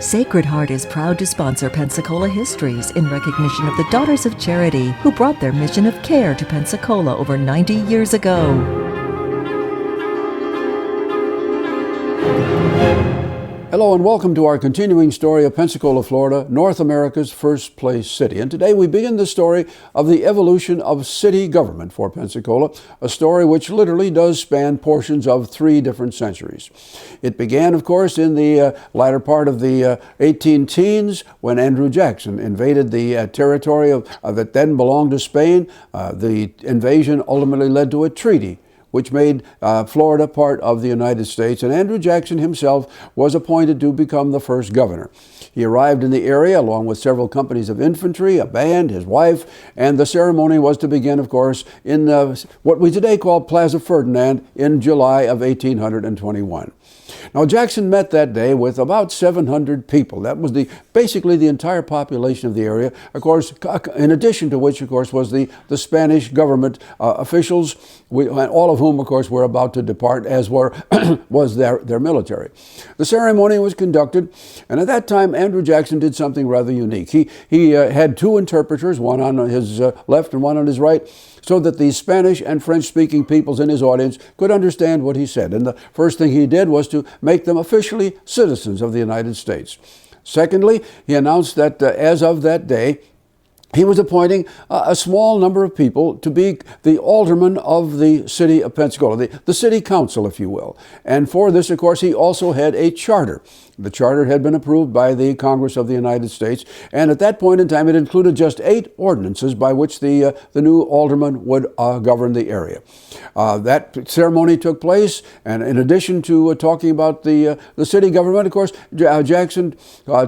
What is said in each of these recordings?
Sacred Heart is proud to sponsor Pensacola Histories in recognition of the Daughters of Charity who brought their mission of care to Pensacola over 90 years ago. Hello and welcome to our continuing story of Pensacola, Florida, North America's first place city. And today we begin the story of the evolution of city government for Pensacola, a story which literally does span portions of 3 different centuries. It began, of course, in the latter part of the 18 teens when Andrew Jackson invaded the territory that then belonged to Spain. The invasion ultimately led to a treaty which made Florida part of the United States, and Andrew Jackson himself was appointed to become the first governor. He arrived in the area along with several companies of infantry, a band, his wife, and the ceremony was to begin, of course, in what we today call Plaza Ferdinand in July of 1821. Now, Jackson met that day with about 700 people. That was basically the entire population of the area. Of course, in addition to which, of course, was the Spanish government officials, all of whom, of course, were about to depart, as was their military. The ceremony was conducted, and at that time, Andrew Jackson did something rather unique. He had 2 interpreters, one on his left and one on his right, so that the Spanish and French-speaking peoples in his audience could understand what he said. And the first thing he did was to make them officially citizens of the United States. Secondly, he announced that as of that day, he was appointing a small number of people to be the aldermen of the city of Pensacola, the city council, if you will. And for this, of course, he also had a charter. The charter had been approved by the Congress of the United States, and at that point in time, it included just 8 ordinances by which the new alderman would govern the area. That ceremony took place, and in addition to talking about the city government, of course, Jackson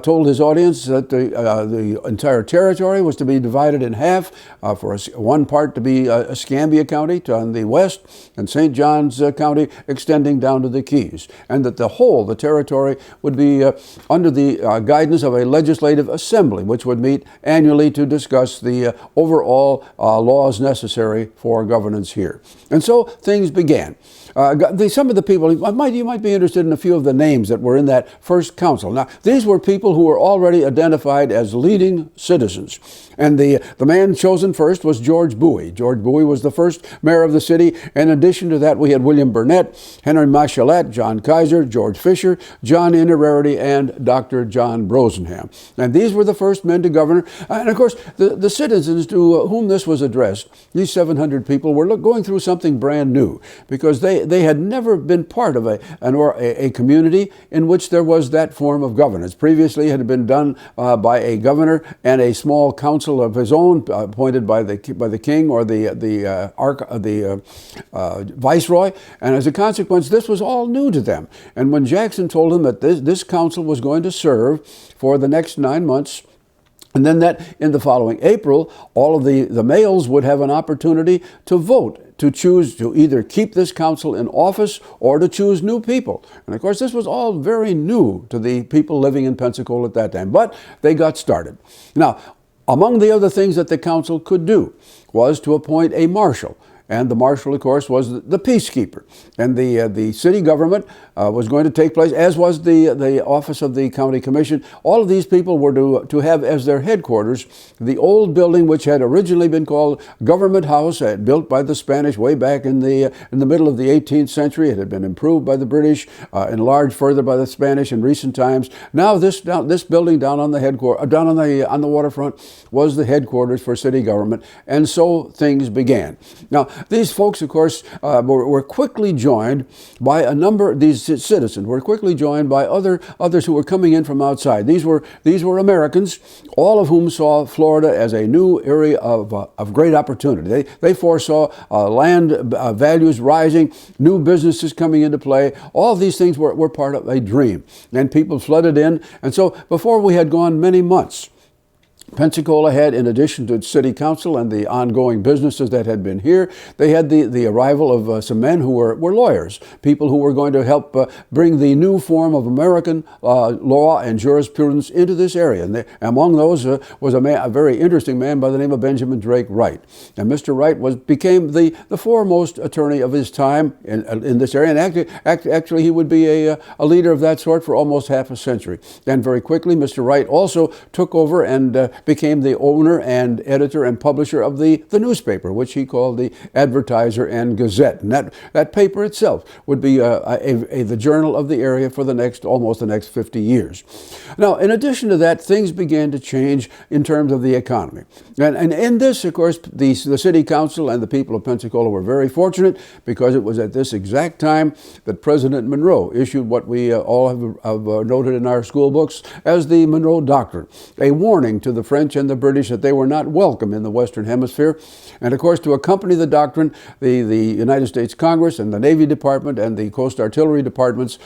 told his audience that the entire territory was to be divided in half, for one part to be Escambia County on the west, and St. Johns County extending down to the Keys, and that the territory would be under the guidance of a legislative assembly, which would meet annually to discuss the overall laws necessary for governance here. And so things began. Some of the people, you might be interested in a few of the names that were in that first council. Now, these were people who were already identified as leading citizens. And the man chosen first was George Bowie. George Bowie was the first mayor of the city. In addition to that, we had William Burnett, Henry Machelet, John Kaiser, George Fisher, John Innerarity, and Dr. John Brosenham. And these were the first men to govern. And of course, the citizens to whom this was addressed, these 700 people, were going through something brand new, because they had never been part of a community in which there was that form of governance. Previously, it had been done by a governor and a small council of his own, appointed by the king or the viceroy, and as a consequence, this was all new to them. And when Jackson told them that this council was going to serve for the next 9 months, and then that in the following April, all of the males would have an opportunity to vote, to choose to either keep this council in office or to choose new people. And of course, this was all very new to the people living in Pensacola at that time, but they got started. Now, among the other things that the council could do was to appoint a marshal. And the marshal, of course, was the peacekeeper. And the city government was going to take place, as was the office of the county commission. All of these people were to have as their headquarters the old building which had originally been called Government House, built by the Spanish way back in the middle of the 18th century. It had been improved by the British, enlarged further by the Spanish in recent times. Now this building down on the waterfront was the headquarters for city government, and so things began. Now, these folks, of course, were quickly joined by a number. These citizens were quickly joined by others who were coming in from outside. These were Americans, all of whom saw Florida as a new area of great opportunity. They foresaw land values rising, new businesses coming into play. All of these things were part of a dream, and people flooded in. And so, before we had gone many months, Pensacola had, in addition to its city council and the ongoing businesses that had been here, they had the arrival of some men who were lawyers, people who were going to help bring the new form of American law and jurisprudence into this area. And among those was a very interesting man by the name of Benjamin Drake Wright. And Mr. Wright became the foremost attorney of his time in this area. And actually he would be a leader of that sort for almost half a century. Then very quickly, Mr. Wright also took over and became the owner and editor and publisher of the newspaper, which he called the Advertiser and Gazette. And that paper itself would be the journal of the area for almost the next 50 years. Now, in addition to that, things began to change in terms of the economy. And in this, of course, the city council and the people of Pensacola were very fortunate, because it was at this exact time that President Monroe issued what we all have noted in our school books as the Monroe Doctrine, a warning to the French and the British that they were not welcome in the Western Hemisphere. And of course, to accompany the doctrine, the United States Congress and the Navy Department and the Coast Artillery Departments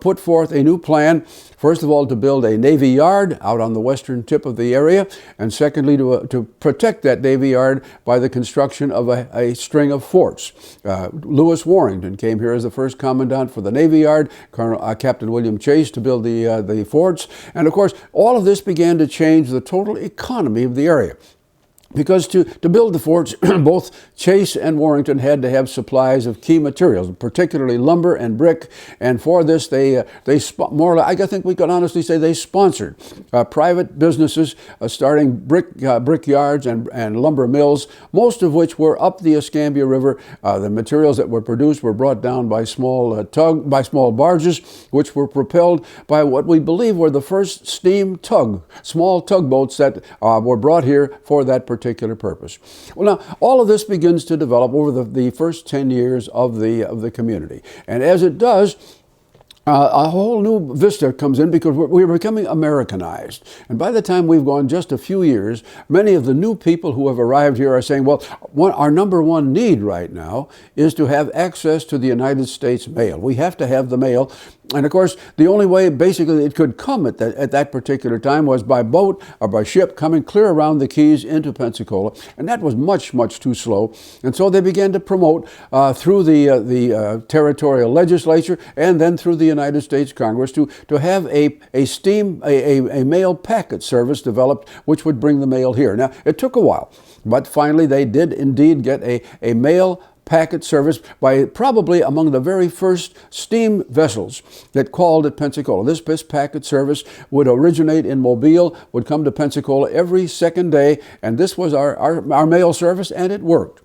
put forth a new plan, first of all, to build a Navy Yard out on the western tip of the area, and secondly, to protect that Navy Yard by the construction of a string of forts. Lewis Warrington came here as the first commandant for the Navy Yard, Captain William Chase to build the forts. And of course, all of this began to change the total economy of the area. Because to build the forts, both Chase and Warrington had to have supplies of key materials, particularly lumber and brick. And for this, I think we could honestly say they sponsored private businesses starting brick yards and lumber mills, most of which were up the Escambia River. The materials that were produced were brought down by small barges, which were propelled by what we believe were the first small tugboats that were brought here for that particular purpose. Well, now, all of this begins to develop over the first 10 years of the community. And as it does, a whole new vista comes in, because we're becoming Americanized. And by the time we've gone just a few years, many of the new people who have arrived here are saying, well, our number one need right now is to have access to the United States mail. We have to have the mail. And of course, the only way basically it could come at that particular time was by boat or by ship coming clear around the Keys into Pensacola. And that was much, much too slow. And so they began to promote through the territorial legislature and then through the United States Congress to have a mail packet service developed, which would bring the mail here. Now, it took a while, but finally they did indeed get a mail packet service by probably among the very first steam vessels that called at Pensacola. This packet service would originate in Mobile, would come to Pensacola every second day, and this was our mail service, and it worked.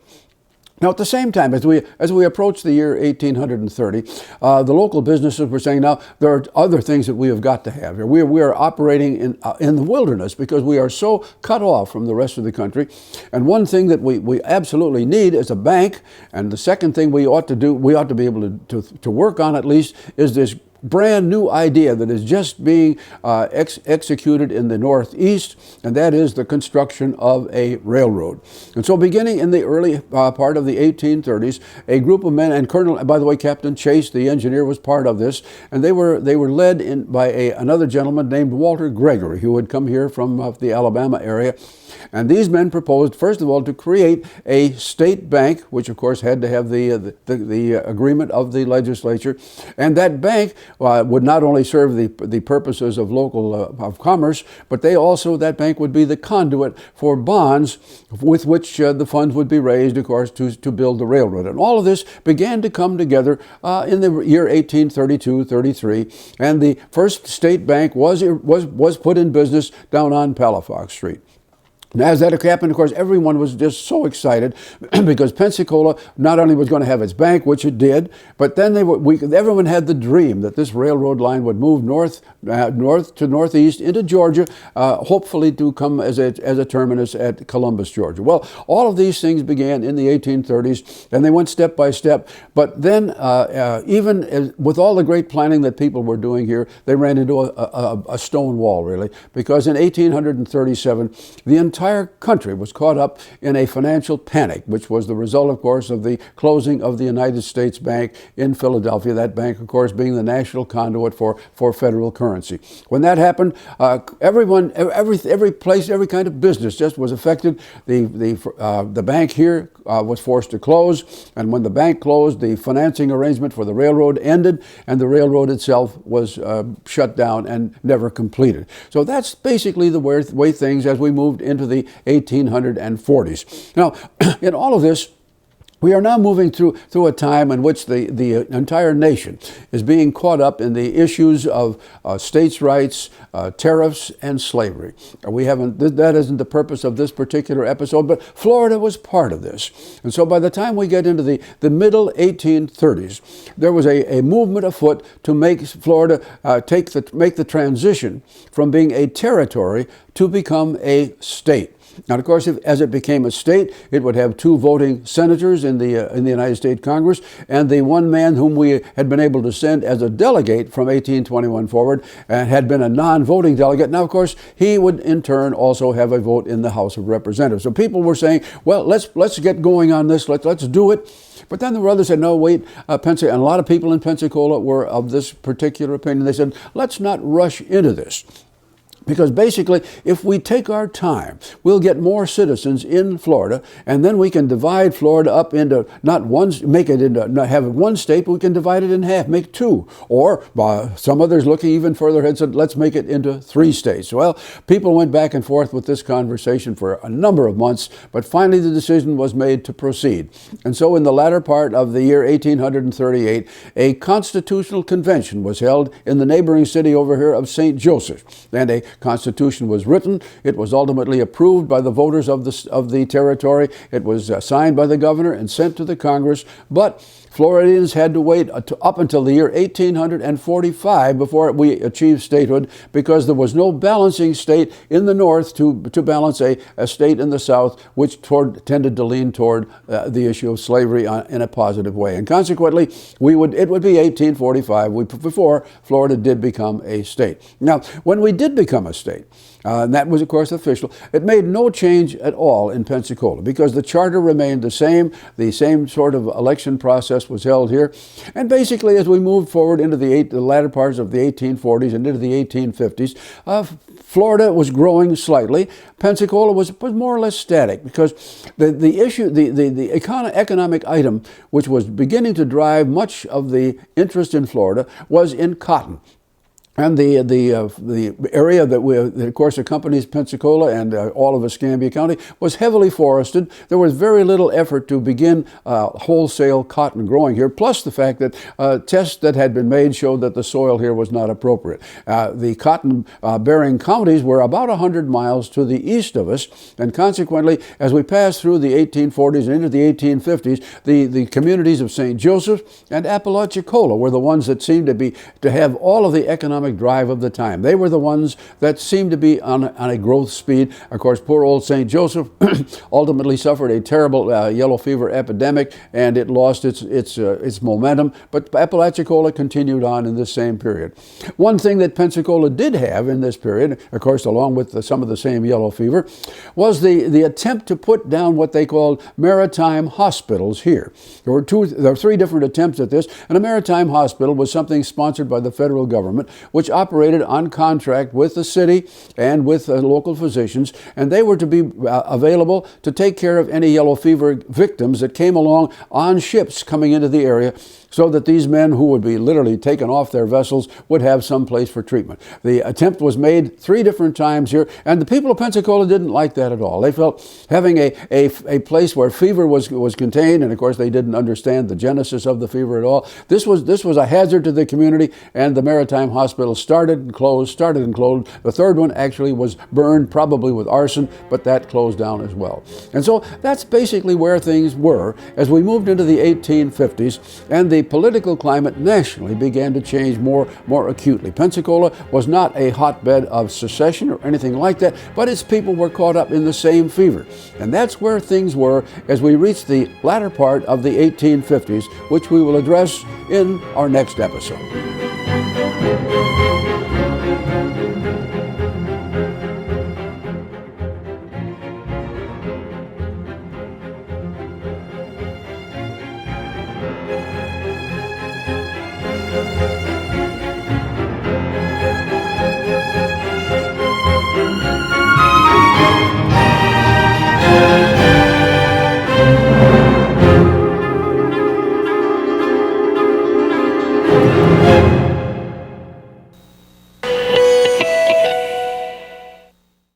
Now, at the same time, as we approach the year 1830, the local businesses were saying, now, there are other things that we have got to have here. We are operating in the wilderness because we are so cut off from the rest of the country. And one thing that we absolutely need is a bank. And the second thing we ought to be able to work on at least, is this brand new idea that is just being executed in the Northeast, and that is the construction of a railroad. And so beginning in the early part of the 1830s, a group of men, and by the way, Captain Chase, the engineer, was part of this, and they were led in by another gentleman named Walter Gregory, who had come here from the Alabama area. And these men proposed, first of all, to create a state bank, which of course had to have the agreement of the legislature. And that bank would not only serve the purposes of local of commerce, but that bank would be the conduit for bonds with which the funds would be raised, of course, to build the railroad. And all of this began to come together in the year 1832-33, and the first state bank was put in business down on Palafox Street. And as that happened, of course, everyone was just so excited because Pensacola not only was going to have its bank, which it did, but then everyone had the dream that this railroad line would move north to northeast into Georgia, hopefully to come as a terminus at Columbus, Georgia. Well, all of these things began in the 1830s, and they went step by step. But then, even with all the great planning that people were doing here, they ran into a stone wall, really, because in 1837, the entire entire country was caught up in a financial panic, which was the result, of course, of the closing of the United States Bank in Philadelphia. That bank, of course, being the national conduit for federal currency. When that happened, every place, every kind of business just was affected. The bank here was forced to close, and when the bank closed, the financing arrangement for the railroad ended, and the railroad itself was shut down and never completed. So that's basically the way things as we moved into the 1840s. Now, in all of this, we are now moving through a time in which the entire nation is being caught up in the issues of states' rights, tariffs, and slavery. That isn't the purpose of this particular episode, but Florida was part of this. And so by the time we get into the middle 1830s, there was a movement afoot to make Florida make the transition from being a territory to become a state. Now, of course, as it became a state, it would have 2 voting senators in the United States Congress, and the one man whom we had been able to send as a delegate from 1821 forward had been a non-voting delegate. Now, of course, he would in turn also have a vote in the House of Representatives. So people were saying, well, let's get going on this. Let's do it. But then there were others that said, no, wait, and a lot of people in Pensacola were of this particular opinion. They said, let's not rush into this. Because basically, if we take our time, we'll get more citizens in Florida, and then we can divide Florida up into not have one state, but we can divide it in half, make 2. Or some others looking even further ahead said, let's make it into 3 states. Well, people went back and forth with this conversation for a number of months, but finally the decision was made to proceed. And so in the latter part of the year 1838, a constitutional convention was held in the neighboring city over here of St. Joseph, and a Constitution was written. It was ultimately approved by the voters of the territory. It was signed by the governor and sent to the Congress. But Floridians had to wait up until the year 1845 before we achieved statehood, because there was no balancing state in the north to balance a state in the south, which tended to lean toward the issue of slavery in a positive way. And consequently, it would be 1845 before Florida did become a state. Now, when we did become a state, and that was, of course, official, it made no change at all in Pensacola, because the charter remained the same sort of election process was held here. And basically, as we moved forward into the latter parts of the 1840s and into the 1850s, Florida was growing slightly. Pensacola was more or less static, because the economic item which was beginning to drive much of the interest in Florida was in cotton. And the area that of course accompanies Pensacola and all of Escambia County was heavily forested. There was very little effort to begin wholesale cotton growing here, plus the fact that tests that had been made showed that the soil here was not appropriate. The cotton-bearing counties were about 100 miles to the east of us, and consequently, as we passed through the 1840s and into the 1850s, the communities of St. Joseph and Apalachicola were the ones that seemed to have all of the economic drive of the time. They were the ones that seemed to be on a growth speed. Of course, poor old St. Joseph ultimately suffered a terrible yellow fever epidemic, and it lost its momentum. But Apalachicola continued on in this same period. One thing that Pensacola did have in this period, of course, along with some of the same yellow fever, was the attempt to put down what they called maritime hospitals here. There were 3 different attempts at this, and a maritime hospital was something sponsored by the federal government, which operated on contract with the city and with local physicians, and they were to be available to take care of any yellow fever victims that came along on ships coming into the area, so that these men who would be literally taken off their vessels would have some place for treatment. The attempt was made 3 different times here, and the people of Pensacola didn't like that at all. They felt having a place where fever was contained, and of course they didn't understand the genesis of the fever at all. This was a hazard to the community, and the maritime hospital started and closed. The third one actually was burned, probably with arson, but that closed down as well. And so that's basically where things were as we moved into the 1850s, and the political climate nationally began to change more acutely. Pensacola was not a hotbed of secession or anything like that, but its people were caught up in the same fever. And that's where things were as we reached the latter part of the 1850s, which we will address in our next episode.